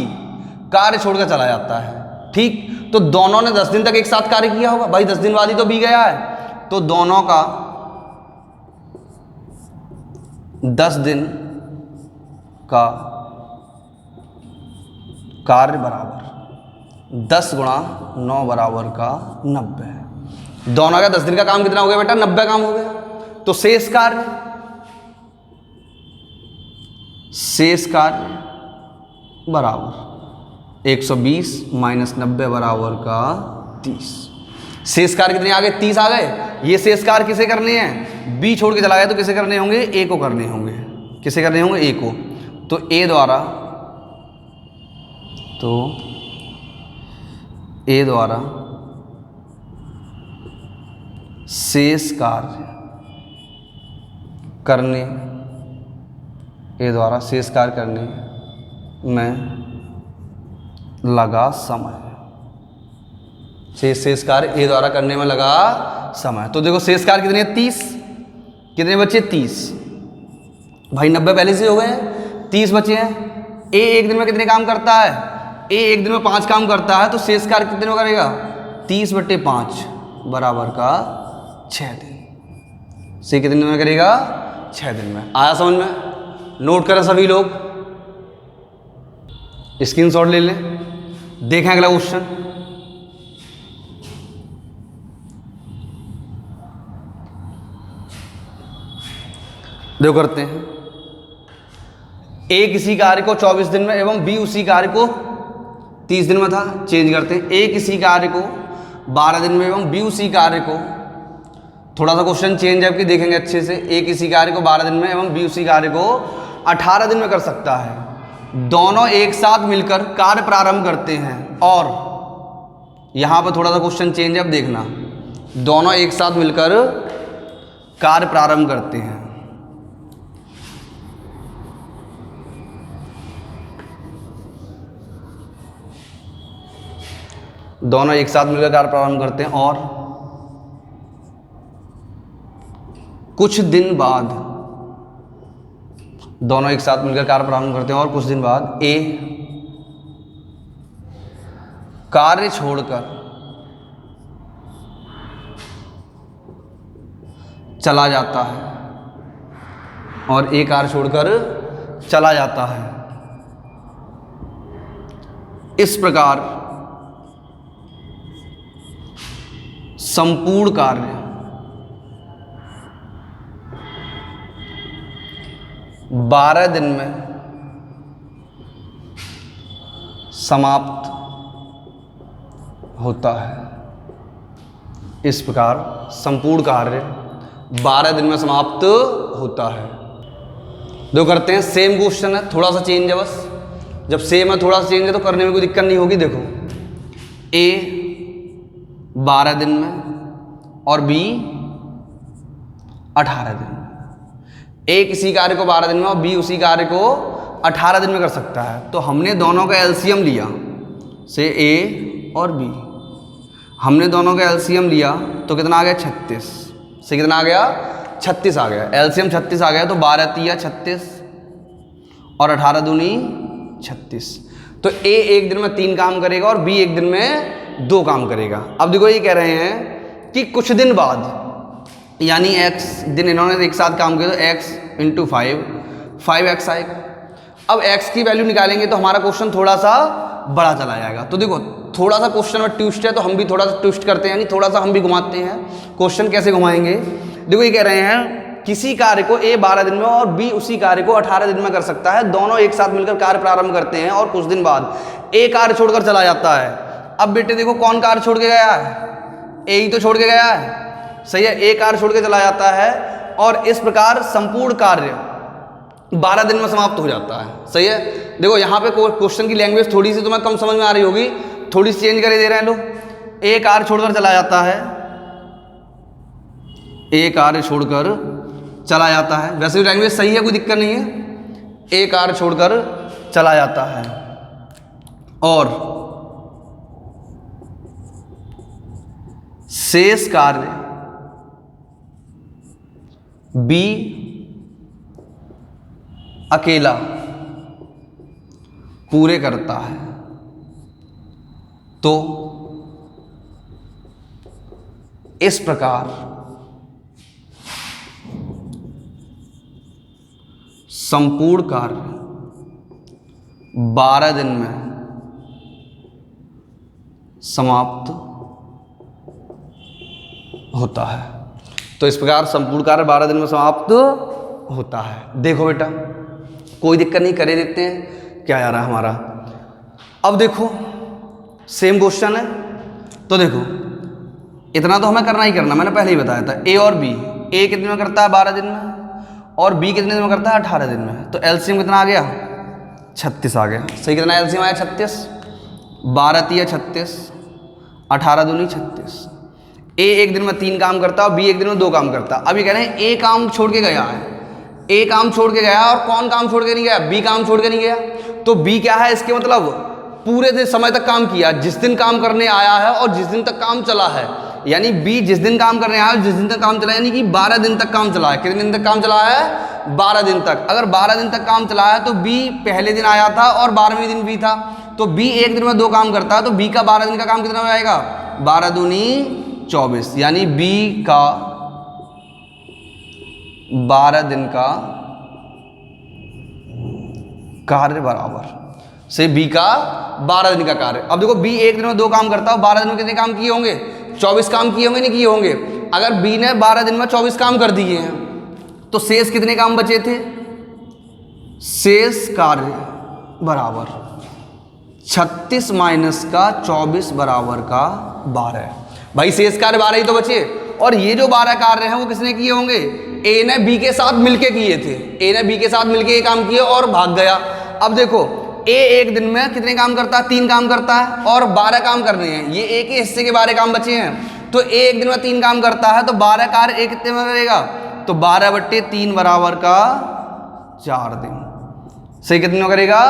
कार्य छोड़कर चला जाता है, ठीक। तो दोनों ने 10 दिन तक एक साथ कार्य किया होगा, भाई 10 दिन बाद ही तो बी गया है, तो दोनों का 10 दिन का कार्य बराबर 10 गुणा 9 बराबर का 90। दोनों का 10 दिन का काम कितना हो गया बेटा? 90 काम हो गया। तो शेष कार्य बराबर 120 माइनस 90 बराबर का 30। शेष कार्य कितने आ गए? 30 आ गए। ये शेष कार्य किसे करने हैं? बी छोड़ के चला गया तो किसे करने होंगे? ए को करने होंगे। किसे करने होंगे? ए को। तो ए द्वारा, तो ए द्वारा शेष कार्य करने, ए द्वारा शेष कार्य करने में लगा समय, शेष कार्य ए द्वारा करने में लगा समय। तो देखो शेष कार्य कितने हैं? 30। कितने बचे? 30। भाई 90 पहले से हो गए हैं, 30 बचे हैं। ए एक दिन में कितने काम करता है? ए एक दिन में 5 काम करता है, तो शेष कार्य कितने में करेगा? 30/5 बराबर का 6 दिन। से कितने दिन में करेगा? 6 दिन में। आया समझ में? नोट करें सभी लोग, स्क्रीनशॉट ले लें। देखें अगला क्वेश्चन। देखो करते हैं। ए किसी कार्य को 24 दिन में एवं बी उसी कार्य को 30 दिन में था। चेंज करते हैं। ए किसी कार्य को 12 दिन में एवं बी उसी कार्य को, थोड़ा सा क्वेश्चन चेंज है कि देखेंगे अच्छे से। ए किसी कार्य को 12 दिन में एवं बी उसी कार्य को 18 दिन में कर सकता है। दोनों एक साथ मिलकर कार्य प्रारंभ करते हैं, और यहां पर थोड़ा सा क्वेश्चन चेंज है, अब देखना। दोनों एक साथ मिलकर कार्य प्रारंभ करते हैं। दोनों एक साथ मिलकर कार्य प्रारंभ करते हैं, और कुछ दिन बाद, दोनों एक साथ मिलकर कार्य प्रारंभ करते हैं और कुछ दिन बाद ए कार्य छोड़कर चला जाता है, और ए कार्य छोड़कर चला जाता है। इस प्रकार संपूर्ण कार्य 12 दिन में समाप्त होता है। इस प्रकार संपूर्ण कार्य 12 दिन में समाप्त होता है। दो करते हैं। सेम क्वेश्चन है, थोड़ा सा चेंज है बस। जब सेम है थोड़ा सा चेंज है तो करने में कोई दिक्कत नहीं होगी। देखो ए 12 दिन में और बी 18 दिन में। ए किसी कार्य को 12 दिन में और बी उसी कार्य को 18 दिन में कर सकता है। तो हमने दोनों का एलसीएम लिया, से ए और बी, हमने दोनों का एलसीएम लिया तो कितना आ गया? 36। से कितना आ गया? 36 आ गया। एलसीएम 36 आ गया, तो 12 तिया 36 और 18 दूनी 36। तो ए एक दिन में 3 काम करेगा और बी एक दिन में 2 काम करेगा। अब देखो ये कह रहे हैं कि कुछ दिन बाद, यानी x दिन इन्होंने एक साथ काम किया, तो x × 5x आएगा। अब x की वैल्यू निकालेंगे तो हमारा क्वेश्चन थोड़ा सा बड़ा चला जाएगा। तो देखो थोड़ा सा क्वेश्चन में ट्विस्ट है, तो हम भी थोड़ा सा ट्विस्ट करते हैं, यानी थोड़ा सा हम भी घुमाते हैं। क्वेश्चन कैसे घुमाएंगे? देखो ये कह रहे हैं किसी कार्य को a 12 दिन में और b उसी कार्य को 18 दिन में कर सकता है। दोनों एक साथ मिलकर कार्य प्रारंभ करते हैं और कुछ दिन बाद a कार्य छोड़कर चला जाता है। अब बेटे देखो कौन कार्य छोड़ के गया है? a ही तो छोड़ के गया है, सही है। a कार्य छोड़ के चला जाता है, और इस प्रकार संपूर्ण कार्य 12 दिन में समाप्त हो जाता है, सही है। देखो यहाँ पे क्वेश्चन की लैंग्वेज थोड़ी सी तुम्हें कम समझ में आ रही होगी, थोड़ी सी चेंज करे दे रहे हैं लोग। a कार्य छोड़कर चला जाता है, a कार्य छोड़कर चला जाता है। वैसे भी लैंग्वेज सही है, कोई दिक्कत नहीं है। a कार्य छोड़कर चला जाता है और शेष कार्य B अकेला पूरे करता है। तो इस प्रकार संपूर्ण कार्य 12 दिन में समाप्त होता है। तो इस प्रकार संपूर्ण कार्य 12 दिन में समाप्त होता है। देखो बेटा कोई दिक्कत नहीं, करे देते हैं क्या आ रहा है हमारा। अब देखो सेम क्वेश्चन है, तो देखो इतना तो हमें करना ही करना, मैंने पहले ही बताया था। ए और बी, ए कितने में करता है? 12 दिन में, और बी कितने दिन में करता है? 18 दिन में। तो एलसीएम कितना आ गया? 36 आ गया। सही, कितना एलसीएम आया? 36। 12 तिया 36 18 दूनी 36। ए एक दिन में 3 काम करता है और बी एक दिन में 2 काम करता है। अब ये कह रहे हैं ए काम छोड़ के गया है, ए काम छोड़ के गया और कौन काम छोड़ के नहीं गया? बी काम छोड़ के नहीं गया। तो बी क्या है? इसके मतलब पूरे दिन समय तक काम किया, जिस दिन काम करने आया है और जिस दिन तक काम चला है, यानी बी जिस दिन काम करने आया है जिस दिन तक काम चला है, यानी कि 12 दिन तक काम चला है। कितने दिन तक काम चला है? 12 दिन तक। अगर 12 दिन तक काम चला है तो बी पहले दिन आया था और 12वें दिन बी था, तो बी एक दिन में 2 काम करता है, तो बी का 12 दिन का काम कितना हो जाएगा? 12 दूनी 24, यानी बी का 12 दिन का कार्य बराबर से बी का 12 दिन का कार्य। अब देखो बी एक दिन में 2 काम करता है, 12 दिन में कितने काम किए होंगे? 24 काम किए होंगे, नहीं किए होंगे? अगर बी ने 12 दिन में 24 काम कर दिए हैं तो शेष कितने काम बचे थे? शेष कार्य बराबर 36 माइनस का 24 बराबर का 12। भाई शेष कार्य 12 ही तो बचे, और ये जो 12 कार्य हैं वो किसने किए होंगे? ए ने बी के साथ मिलके किए थे। ए ने बी के साथ मिलके ये काम किए और भाग गया। अब देखो ए एक दिन में कितने काम करता है? 3 काम करता है और 12 काम करने हैं, ये ए के हिस्से के 12 काम बचे हैं। तो ए एक दिन में 3 काम करता है, तो 12 कार्य ए कितने में करेगा? तो 12/3 बराबर का 4 दिन। सही कितने में करेगा?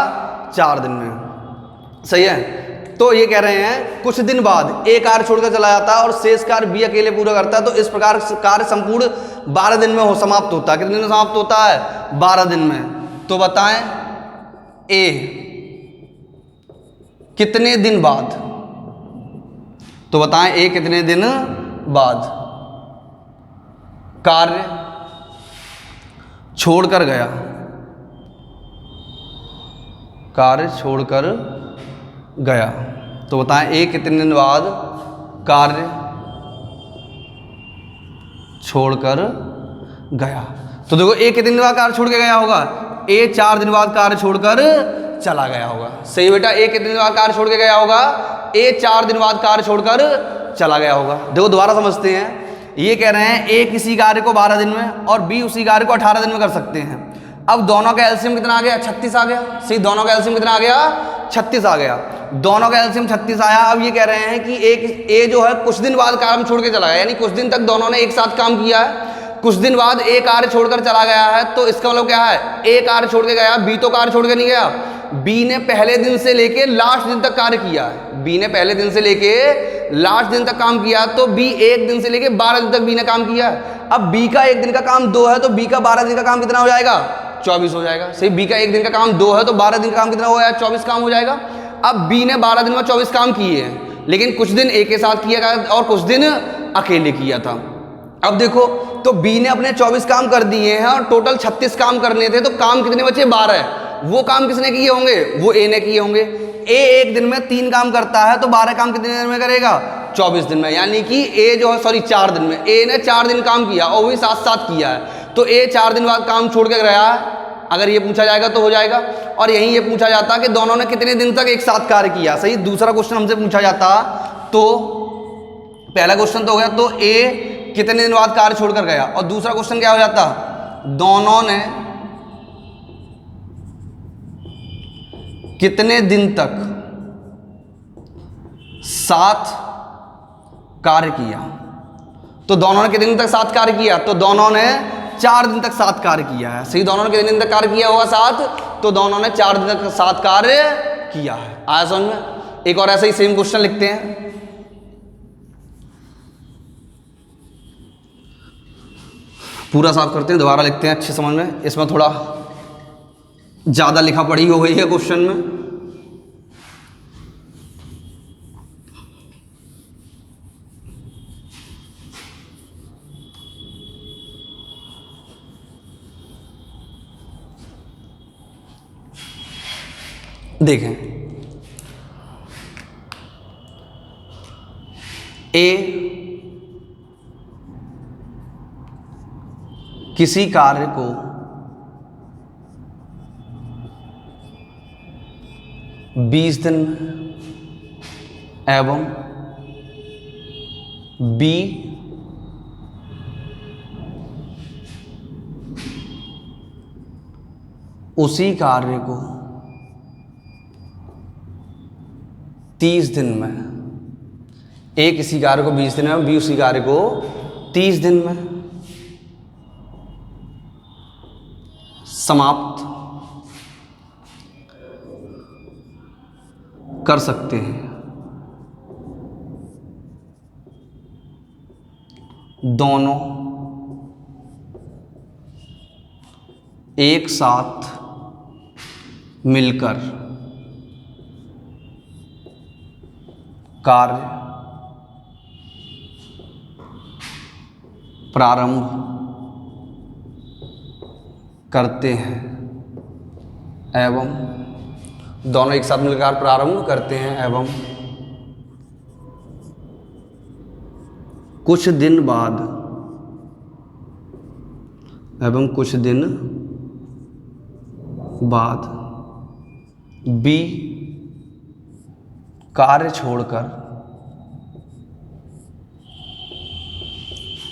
4 दिन में। सही है। तो ये कह रहे हैं कुछ दिन बाद ए कार्य छोड़कर चला जाता है और शेष कार्य बी अकेले पूरा करता है, तो इस प्रकार कार्य संपूर्ण 12 दिन में हो समाप्त होता है। कितने दिन में समाप्त होता है? 12 दिन में। तो बताएं ए कितने दिन बाद? तो बताएं ए कितने दिन बाद कार्य छोड़कर गया? कार्य छोड़कर गया। तो बताएं ए कितने दिन बाद कार्य छोड़कर गया? तो देखो ए कितने दिन बाद कार्य छोड़ के गया होगा? ए 4 दिन बाद कार्य छोड़कर चला गया होगा। सही बेटा, ए कितने दिन बाद कार्य छोड़ के गया होगा? ए 4 दिन बाद कार्य छोड़कर चला गया होगा। देखो दोबारा समझते हैं। ये कह रहे हैं ए किसी कार्य को 12 दिन में और बी उसी कार्य को 18 दिन में कर सकते हैं। अब दोनों का एलसीएम कितना आ गया? 36 आ गया। सही, दोनों का एलसीएम कितना आ गया? 36 आ गया। दोनों का एलसीएम 36 आया। अब ये कह रहे हैं कि ए जो है कुछ दिन बाद काम छोड़ के चला गया, यानी कुछ दिन तक दोनों ने एक साथ काम किया है, कुछ दिन बाद ए कार्य छोड़कर चला गया है। तो इसका मतलब क्या है? ए कार्य छोड़ के गया, बी तो कार्य छोड़ के नहीं गया। बी ने पहले दिन से लेके लास्ट दिन तक कार्य किया है। बी ने पहले दिन से लेके लास्ट दिन तक काम किया, तो बी एक दिन से लेके 12 दिन तक बी ने काम किया है। अब बी का एक दिन का काम 2 है, तो बी का 12 दिन का काम कितना हो जाएगा? 24 हो जाएगा। सही, बी का एक दिन का काम 2 है, तो 12 दिन का काम कितना हो जाएगा? 24 काम हो जाएगा। अब बी ने 12 दिन में 24 काम किए हैं, लेकिन कुछ दिन ए के साथ किया गया और कुछ दिन अकेले किया था। अब देखो, तो बी ने अपने 24 काम कर दिए हैं और टोटल 36 काम करने थे, तो काम कितने बचे? 12। वो काम किसने किए होंगे? वो ए ने किए होंगे। ए एक दिन में 3 काम करता है, तो 12 काम कितने दिन में करेगा? 24 दिन में। यानी कि ए जो है 4 दिन में। ए ने 4 दिन काम किया और भी साथ साथ किया है, तो ए 4 दिन बाद काम छोड़ के गया है। अगर ये पूछा जाएगा तो हो जाएगा। और यहीं ये पूछा जाता कि दोनों ने कितने दिन तक एक साथ कार्य किया। सही, दूसरा क्वेश्चन हमसे पूछा जाता तो पहला क्वेश्चन तो हो गया, तो ए कितने दिन बाद कार्य छोड़कर गया, और दूसरा क्वेश्चन क्या हो जाता? दोनों ने कितने दिन तक साथ कार्य किया। तो दोनों ने कितने दिन तक साथ कार्य किया? तो दोनों ने 4 दिन तक साथ कार्य किया है। सही, दोनों ने कितने दिन तक कार्य किया होगा साथ? तो दोनों ने 4 दिन तक साथ कार्य किया है। आया समझ में? एक और ऐसा ही सेम क्वेश्चन लिखते हैं। पूरा साफ करते हैं, दोबारा लिखते हैं अच्छे समझ में। इसमें थोड़ा ज़्यादा लिखा पढ़ी हो गई है क्वेश्चन में। देखें, ए किसी कार्य को बीस दिन में एवं बी उसी कार्य को 30 दिन में ए किसी कार्य को 20 दिन में, बी उसी कार्य को 30 दिन में समाप्त कर सकते हैं। दोनों एक साथ मिलकर कार्य प्रारंभ करते हैं एवं दोनों एक साथ मिलकर प्रारंभ करते हैं एवं कुछ दिन बाद बी कार्य छोड़कर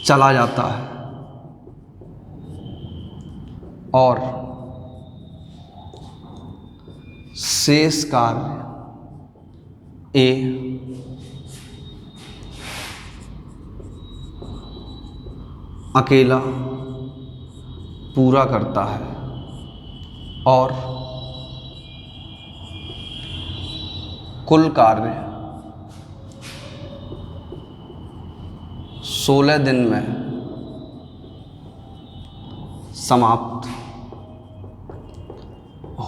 चला जाता है और शेष कार्य ए अकेला पूरा करता है और कुल कार्य 16 दिन में समाप्त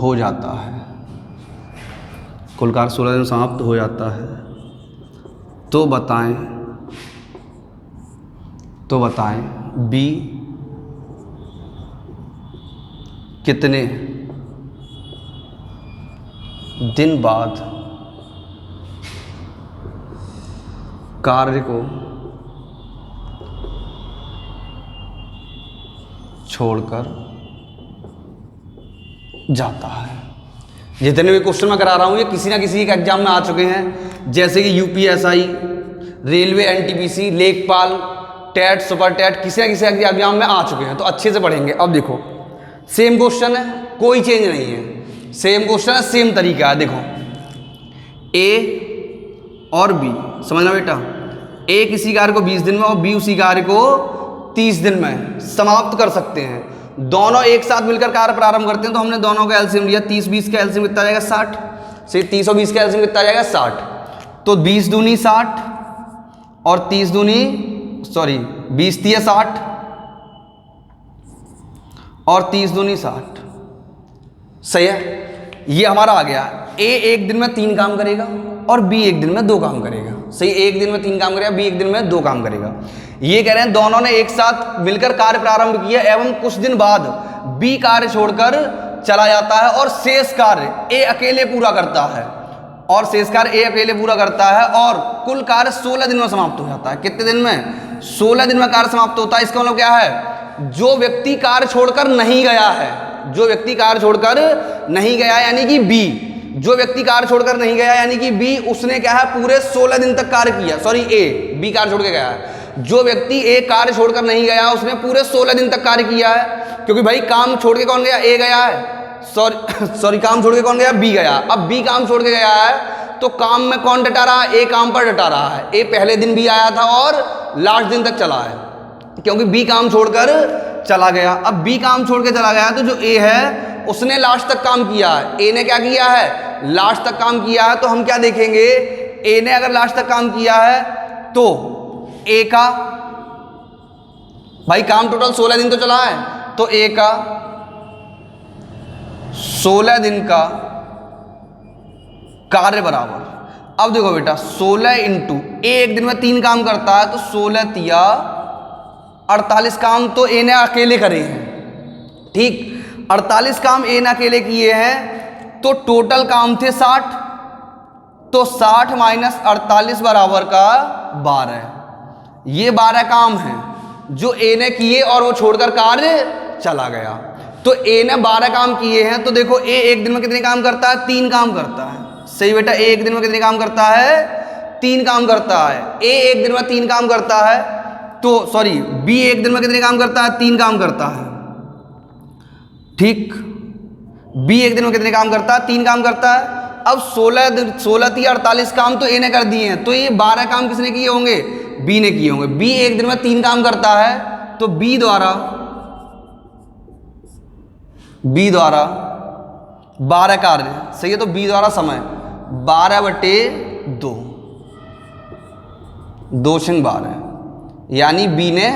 हो जाता है। कुल कार्य 16 दिन में समाप्त हो जाता है। तो बताएं बी कितने दिन बाद कार्य को छोड़कर जाता है। जितने भी क्वेश्चन मैं करा रहा हूं ये किसी ना किसी एक एग्जाम में आ चुके हैं, जैसे कि यूपीएसआई, रेलवे, एनटीपीसी, लेखपाल, टेट, सुपर टेट, किसी ना किसी एग्जाम में आ चुके हैं। तो अच्छे से पढ़ेंगे। अब देखो सेम क्वेश्चन है, कोई चेंज नहीं है, सेम क्वेश्चन है, सेम तरीका है। देखो ए और बी, समझना बेटा, ए किसी कार्य को 20 दिन में और बी उसी कार्य को 30 दिन में समाप्त कर सकते हैं। दोनों एक साथ मिलकर कार्य प्रारंभ करते हैं। तो हमने दोनों का एलसीएम लिया, 30-20 का एलसीएम कितना जाएगा 60, से 30 और 20 का एलसीएम कितना जाएगा 60। तो 20 दूनी 60 और 20 तीय 60 और 30 दूनी 60, सही है। ये हमारा आ गया। ए एक दिन में 3 काम करेगा और बी एक दिन में 2 काम करेगा, सही। एक दिन में 3 काम करेगा, बी एक दिन में 2 काम करेगा। ये कह रहे हैं दोनों ने एक साथ मिलकर कार्य प्रारंभ किया एवं कुछ दिन बाद बी कार्य छोड़कर चला जाता है और शेष कार्य ए अकेले पूरा करता है और कुल कार्य 16 दिन में समाप्त हो जाता है। कितने दिन में? 16 दिन में कार्य समाप्त होता है। इसका मतलब क्या है? जो व्यक्ति कार्य छोड़कर नहीं गया है, यानी कि बी, जो व्यक्ति कार्य छोड़कर नहीं गया यानी कि बी, उसने क्या है पूरे 16 दिन तक कार्य किया। बी कार्य छोड़ के गया है। जो व्यक्ति ए कार्य छोड़कर नहीं गया उसने पूरे 16 दिन तक कार्य किया है, क्योंकि भाई काम छोड़ के कौन गया? ए गया है। काम छोड़ के कौन गया? बी गया। अब बी काम छोड़ के गया है तो काम में कौन डटा रहा है? ए काम पर डटा रहा है। ए पहले दिन भी आया था और लास्ट दिन तक चला है, क्योंकि बी काम छोड़कर चला गया। अब बी काम छोड़ के चला गया तो जो ए है उसने लास्ट तक काम किया है। ए ने क्या किया है? लास्ट तक काम किया है। तो हम क्या देखेंगे? ए ने अगर लास्ट तक काम किया है तो ए का भाई काम टोटल 16 दिन तो चला है, तो ए का 16 दिन का कार्य बराबर। अब देखो बेटा 16 इंटू ए एक दिन में 3 काम करता है तो 16 तिया 48 काम तो ए ने अकेले करे हैं, ठीक। 48 काम ए ने अकेले किए हैं तो टोटल काम थे 60, तो 60 माइनस 48 बराबर का 12। ये 12 काम हैं जो ए ने किए और वो छोड़कर कार्य चला गया। तो ए ने 12 काम किए हैं, तो देखो ए एक दिन में कितने काम करता है? 3 काम करता है, सही बेटा। ए एक दिन में कितने काम करता है? 3 काम करता है। ए एक दिन में 3 काम करता है तो बी एक दिन में कितने काम करता है? 3 काम करता है, ठीक। बी एक दिन में कितने काम करता है? 3 काम करता है। अब 16 3 48 काम तो ए ने कर दिए हैं, तो ये 12 काम किसने किए होंगे? बी ने किए होंगे। बी एक दिन में 3 काम करता है, तो बी द्वारा 12 कार्य, सही है। तो बी द्वारा समय 12/2, 2×12, यानी बी ने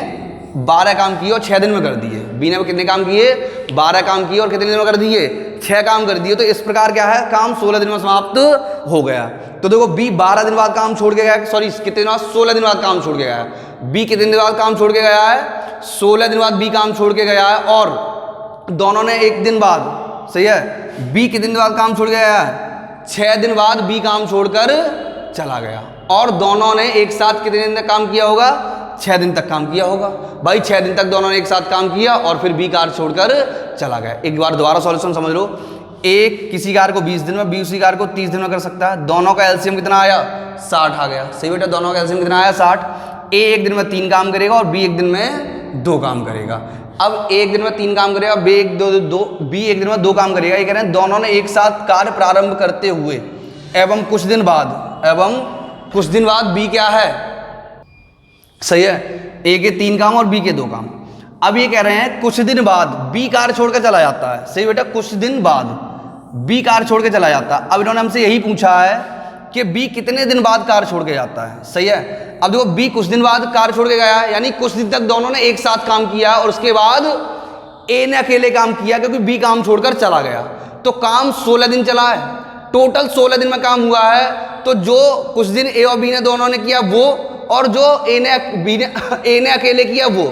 12 काम किए और 6 दिन में कर दिए। बी ने कितने काम किए? 12 काम किए और कितने दिन में कर दिए? 6 काम कर दिए। तो इस प्रकार क्या है, काम 16 दिन में समाप्त हो गया। तो देखो बी 12 दिन बाद काम छोड़ के गया, सॉरी कितने दिन बाद? 16 दिन बाद काम छोड़ के गया है। बी कितने दिन बाद काम छोड़ के गया है? 16 दिन बाद बी काम छोड़ के गया है, और दोनों ने एक दिन बाद, सही है। बी कितने दिन बाद काम छोड़ के गया है? 6 दिन बाद बी काम छोड़कर चला गया, और दोनों ने एक साथ कितने दिन तक काम किया होगा? 6 दिन तक काम किया होगा। भाई 6 दिन तक दोनों ने एक साथ काम किया और फिर बी कार्य छोड़कर चला गया। एक बार दोबारा सॉल्यूशन समझ लो। एक किसी कार्य को 20 दिन में, बी उसी कार्य को 30 दिन में कर सकता है। दोनों का एलसीएम कितना आया? 60 आ गया। सही बेटा, दोनों का एलसीएम कितना आया? 60। ए एक दिन में 3 काम करेगा और बी एक दिन में 2 काम करेगा। अब एक दिन में 3 काम करेगा, बी एक दिन में 2 काम करेगा। ये कह रहे हैं दोनों ने एक साथ कार्य प्रारंभ करते हुए एवं कुछ दिन बाद बी क्या है? सही है, ए के 3 काम और बी के 2 काम। अब ये कह रहे हैं कुछ दिन बाद बी कार्य छोड़कर चला जाता है। सही बेटा, कुछ दिन बाद बी कार्य छोड़ के चला जाता है। अब इन्होंने हमसे यही पूछा है कि बी कितने दिन बाद कार्य छोड़ के जाता है। सही है, अब देखो बी कुछ दिन बाद कार्य छोड़ के गया है, यानी कुछ दिन तक दोनों ने एक साथ काम किया और उसके बाद ए ने अकेले काम किया क्योंकि बी काम छोड़कर चला गया। तो काम 16 दिन चला है, टोटल 16 दिन में काम हुआ है। तो जो कुछ दिन ए और बी ने दोनों ने किया वो, और जो ए ने अकेले किया वो,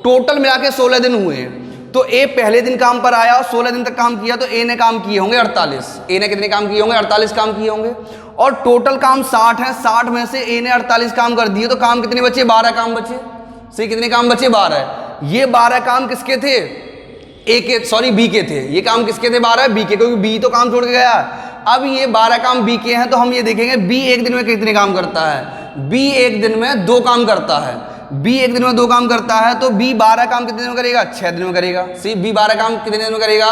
टोटल मिला के 16 दिन हुए हैं। तो ए पहले दिन काम पर आया और 16 दिन तक काम किया, तो ए ने काम किए होंगे 48। ए ने कितने काम किए होंगे? 48 काम किए होंगे। और टोटल काम 60 है, 60 में से ए ने 48 काम कर दिए, तो काम कितने बचे? 12 काम बचे। सही, कितने काम बचे? 12। ये 12 काम किसके थे? बी के थे। ये काम किसके थे? 12 बी के, क्योंकि बी तो काम छोड़ के गया। अब ये 12 काम बी के हैं, तो हम ये देखेंगे बी एक दिन में कितने काम करता है। बी एक दिन में 2 काम करता है। बी एक दिन में 2 काम करता है, तो बी 12 काम कितने दिन में करेगा? 6 दिन में करेगा। सी बी 12 काम कितने दिन में करेगा?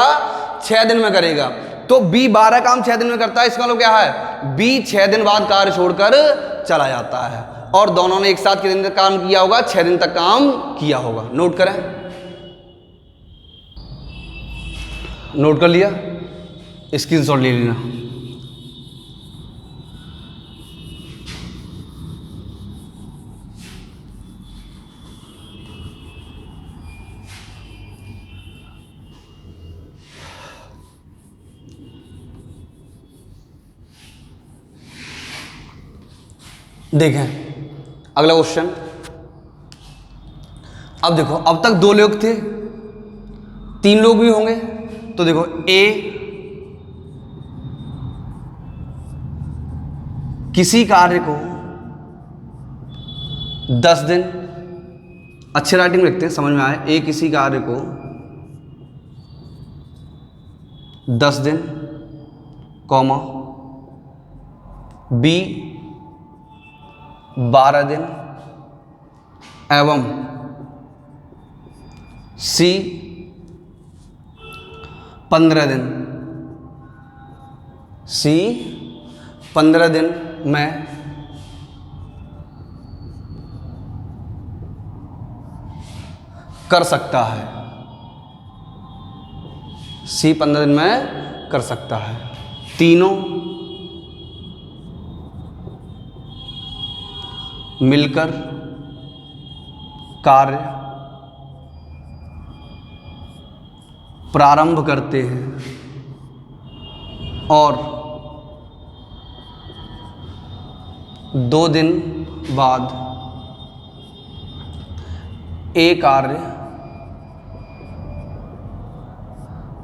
6 दिन में करेगा। तो बी 12 काम 6 दिन में करता है। इसका मतलब क्या है? बी 6 दिन बाद कार्य छोड़कर चला जाता है, और दोनों ने एक साथ कितने दिन तक काम किया होगा? 6 दिन तक काम किया होगा। नोट करें, नोट कर लिया, स्क्रीनशॉट ले लेना। देखें अगला क्वेश्चन। अब देखो, अब तक 2 लोग थे, 3 लोग भी होंगे। तो देखो ए किसी कार्य को 10 दिन, अच्छे राइटिंग लिखते हैं समझ में आए। ए किसी कार्य को 10 दिन, कॉमा बी 12 दिन एवं सी 15 दिन। सी 15 दिन में कर सकता है। सी 15 दिन में कर सकता है। तीनों मिलकर कार्य प्रारंभ करते हैं और 2 दिन बाद ए कार्य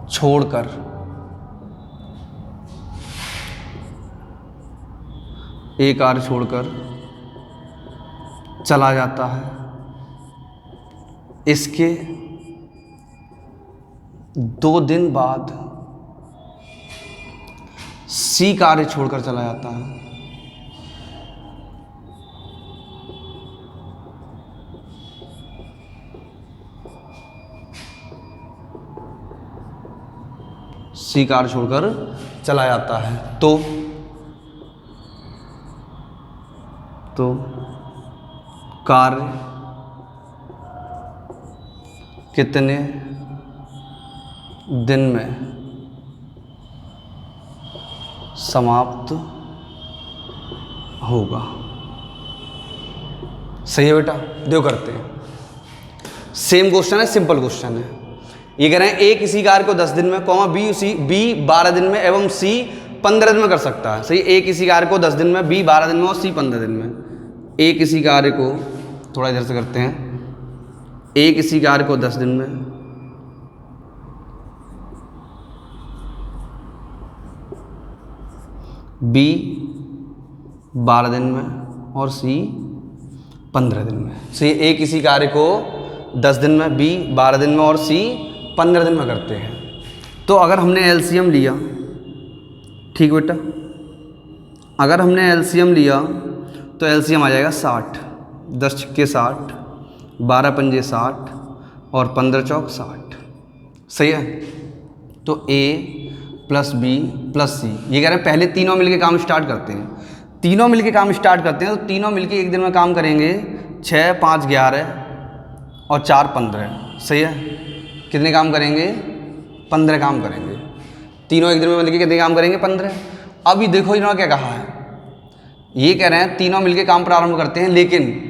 छोड़कर चला जाता है। इसके 2 दिन बाद सी कार्य छोड़कर चला जाता है। सी कार्य छोड़कर चला जाता है। तो कार्य कितने दिन में समाप्त होगा? सही है बेटा, देखो करते हैं। सेम क्वेश्चन है, सिंपल क्वेश्चन है। ये कह रहे हैं ए किसी कार्य को 10 दिन में, कॉमा बी 12 दिन में एवं सी 15 दिन में कर सकता है। सही, ए किसी कार्य को 10 दिन में, बी 12 दिन में और सी 15 दिन में। ए किसी कार्य को, थोड़ा इधर से करते हैं, ए किसी कार्य को 10 दिन में, बी 12 दिन में और सी 15 दिन में। सही, ए किसी कार्य को 10 दिन में, बी 12 दिन में और सी 15 दिन में करते हैं। तो अगर हमने एलसीएम लिया, ठीक बेटा, अगर हमने एलसीएम लिया तो एलसीएम आ जाएगा 60, 10 छक्के 60, 12 पंजे 60 और 15 चौक 60। सही है। तो ए प्लस बी प्लस सी, ये कह रहे हैं पहले तीनों मिलके काम स्टार्ट करते हैं। तीनों मिलके काम स्टार्ट करते हैं तो तीनों मिलके एक दिन में काम करेंगे। 6 5 11 और 4 15। सही है। कितने काम करेंगे? 15 काम करेंगे। तीनों एक दिन में मिलके कितने काम करेंगे? 15। अभी देखो इन्होंने क्या कहा है, ये कह रहे हैं तीनों मिलके काम प्रारंभ करते हैं, लेकिन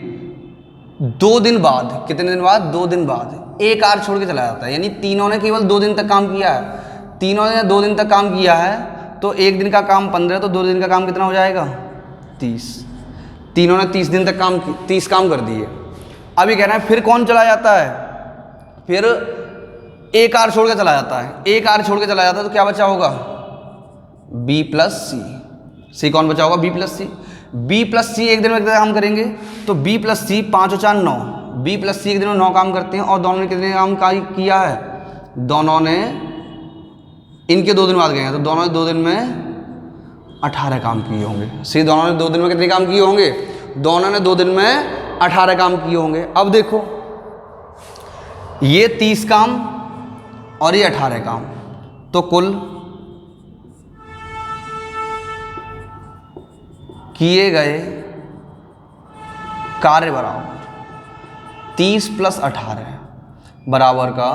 2 दिन बाद, कितने दिन बाद? 2 दिन बाद एक कार्य छोड़ के चला जाता है। यानी तीनों ने केवल 2 दिन तक काम किया है। तीनों ने 2 दिन तक काम किया है तो एक दिन का काम 15, तो 2 दिन का काम कितना हो जाएगा? 30। तीनों ने 30 दिन तक काम, 30 काम कर दिए। अभी कह रहे हैं फिर कौन चला जाता है? फिर एक कार्य छोड़ के चला जाता है। एक कार्य छोड़ के चला जाता है तो क्या बचा होगा? बी प्लस सी। सी कौन बचा होगा? बी प्लस सी। बी प्लस सी एक दिन में कितना काम करेंगे? तो बी प्लस सी 5 और 4 9। बी प्लस सी एक दिन में 9 काम करते हैं और दोनों ने कितने काम किया है? दोनों ने, इनके 2 दिन बाद गए हैं तो दोनों ने 2 दिन में 18 काम किए होंगे। सी, दोनों ने 2 दिन में कितने काम किए होंगे? दोनों ने 2 दिन में 18 काम किए होंगे। अब देखो ये 30 काम और ये 18 काम, तो कुल किए गए कार्य बराबर 30 + 18 बराबर का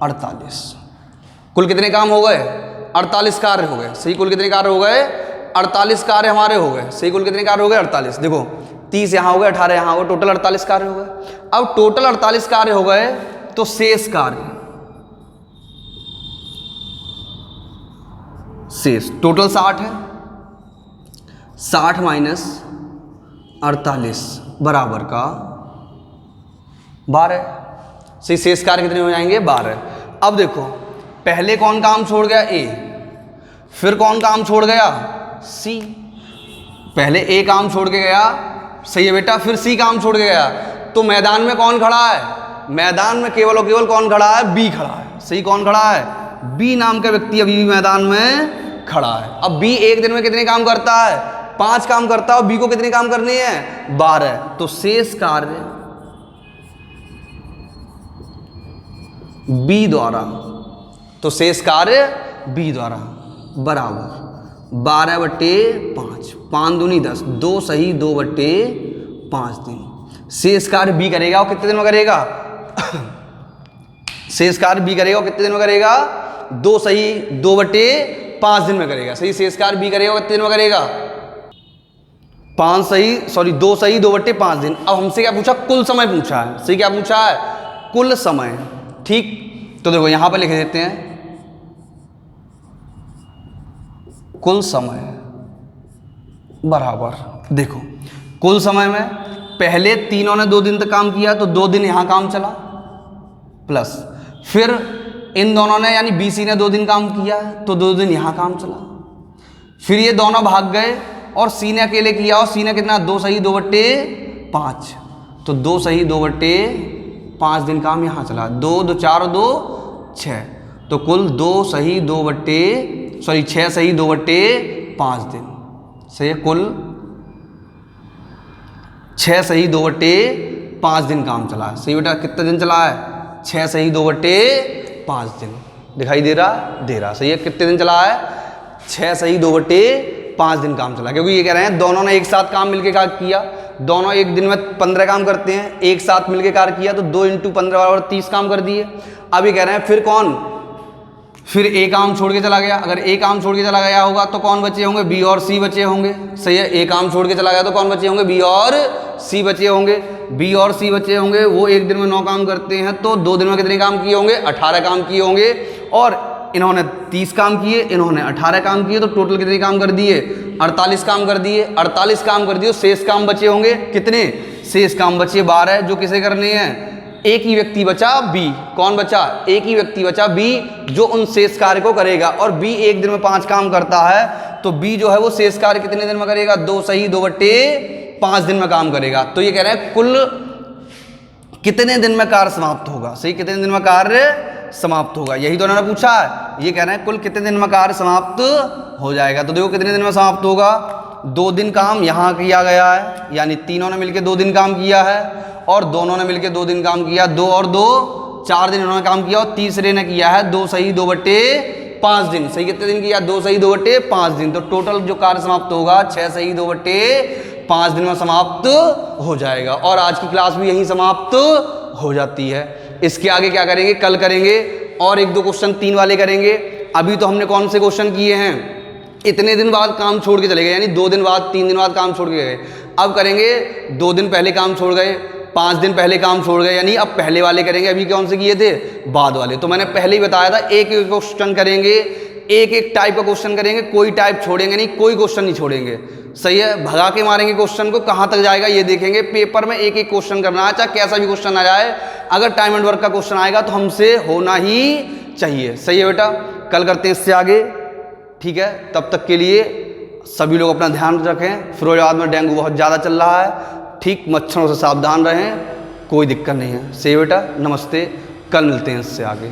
48। कुल कितने काम हो गए? 48 कार्य हो गए। सही, कुल कितने कार्य हो गए? 48 कार्य हमारे हो गए। सही, कुल कितने कार्य हो गए? 48। देखो 30 यहाँ हो गए, 18 यहाँ हो गए, टोटल 48 कार्य हो गए। अब टोटल 48 कार्य हो गए तो शेष कार्य, शेष टोटल 60 है। 60 - 48 बराबर का 12। सही, शेष कार्य कितने हो जाएंगे? 12। अब देखो पहले कौन काम छोड़ गया? ए। फिर कौन काम छोड़ गया? सी। पहले ए काम छोड़ के गया, सही है बेटा, फिर सी काम छोड़ के गया। तो मैदान में कौन खड़ा है? मैदान में केवल और केवल कौन खड़ा है? बी खड़ा है। सही, कौन खड़ा है? बी नाम का व्यक्ति अभी भी मैदान में खड़ा है। अब बी एक दिन में कितने काम करता है? 5 काम करता है और बी को कितने काम करने हैं? 12। तो शेष कार्य बी द्वारा, तो शेष कार्य बी द्वारा बराबर 12/5। 5 दूनी 10, 2 सही 2/5 दिन। शेष कार्य बी करेगा और कितने दिन में करेगा? शेष कार्य बी करेगा और कितने दिन में करेगा? 2 सही 2/5 दिन में करेगा। सही, शेष कार्य बी करेगा और कितने दिन में करेगा? 2 सही 2/5 दिन। अब हमसे क्या पूछा? कुल समय पूछा है। सही, क्या पूछा है? कुल समय। ठीक, तो देखो यहां पर लिख देते हैं कुल समय बराबर, देखो कुल समय में पहले तीनों ने 2 दिन तक काम किया तो 2 दिन यहां काम चला, प्लस फिर इन दोनों ने यानी बी सी ने 2 दिन काम किया तो 2 दिन यहां काम चला। फिर ये दोनों भाग गए और सी ने अकेले किया और सी ने कितना? 2 सही 2/5। तो 2 सही 2/5 दिन काम यहां चला। 2 2 4 2 6, तो कुल 6 सही 2/5 दिन। सही है, कुल 6 सही 2/5 दिन काम चला है। सही बेटा, कितने दिन चला है? 6 सही 2/5 दिन। दिखाई दे रहा, सही है। कितने दिन चला है? 6 सही 2/5 दिन काम चला, क्योंकि ये कह रहे हैं दोनों ने एक साथ काम मिलके कार्य किया, दोनों एक दिन में 15 काम करते हैं, एक साथ मिलके कार्य किया तो 2 × 15 बराबर 30 काम कर दिए। अब ये कह रहे हैं फिर कौन, फिर ए काम छोड़ के चला गया। अगर ए काम छोड़ के चला गया होगा तो कौन बचे होंगे? बी और सी बचे होंगे, सही है। ए काम छोड़ के चला गया तो कौन बचे होंगे? बी और सी बचे होंगे। बी और सी बचे होंगे, वो एक दिन में 9 काम करते हैं, तो 2 दिन में कितने काम किए होंगे? 18 काम किए होंगे। और इन्होंने 30 काम किए, इन्होंने 18 काम किए, तो टोटल कितने काम कर दिए? 48 काम कर दिए। 48 काम कर दिए, शेष काम बचे होंगे कितने? शेष काम बचे 12, जो किसे करने हैं? एक ही व्यक्ति बचा बी। कौन बचा? एक ही व्यक्ति बचा बी, जो उन शेष कार्य को करेगा। और बी एक दिन में 5 काम करता है, तो बी जो है वो शेष कार्य कितने दिन में करेगा? 2 सही 2/5 दिन में काम करेगा। तो ये कह रहे हैं कुल कितने दिन में कार्य समाप्त होगा? सही, कितने दिन में कार्य समाप्त होगा, यही तो उन्होंने पूछा है। ये कह रहे हैं कुल कितने दिन में कार्य समाप्त हो जाएगा। तो देखो कितने दिन में समाप्त होगा? 2 दिन काम यहाँ किया गया है, यानी तीनों ने मिलकर 2 दिन काम किया है, और दोनों ने मिलकर 2 दिन काम किया। 2 और 2 4 दिन इन्होंने काम किया, और तीसरे ने किया है 2 सही 2/5 दिन। सही, कितने दिन किया? 2 सही 2/5 दिन। तो टोटल जो कार्य समाप्त होगा 6 सही 2/5 दिन में समाप्त हो जाएगा। और आज की क्लास भी यहीं समाप्त हो जाती है। इसके आगे क्या करेंगे? कल करेंगे, और 1-2 क्वेश्चन 3 वाले करेंगे। अभी तो हमने कौन से क्वेश्चन किए हैं? इतने दिन बाद काम छोड़ के चले गए, यानी 2 दिन बाद 3 दिन बाद काम छोड़ के गए। अब करेंगे 2 दिन पहले काम छोड़ गए, 5 दिन पहले काम छोड़ गए, यानी अब पहले वाले करेंगे। अभी कौन से किए थे? बाद वाले। तो मैंने पहले ही बताया था, एक एक क्वेश्चन करेंगे, एक एक टाइप का क्वेश्चन करेंगे, कोई टाइप छोड़ेंगे नहीं, कोई क्वेश्चन नहीं छोड़ेंगे, सही है। भगा के मारेंगे क्वेश्चन को, कहाँ तक जाएगा ये देखेंगे। पेपर में एक एक क्वेश्चन करना है, चाहे कैसा भी क्वेश्चन आ जाए। अगर टाइम एंड वर्क का क्वेश्चन आएगा तो हमसे होना ही चाहिए, सही है बेटा। कल करते हैं इससे आगे, ठीक है। तब तक के लिए सभी लोग अपना ध्यान रखें। फिरोजाबाद में डेंगू बहुत ज़्यादा चल रहा है, ठीक, मच्छरों से सावधान रहें, कोई दिक्कत नहीं है, सही बेटा। नमस्ते, कल मिलते हैं इससे आगे।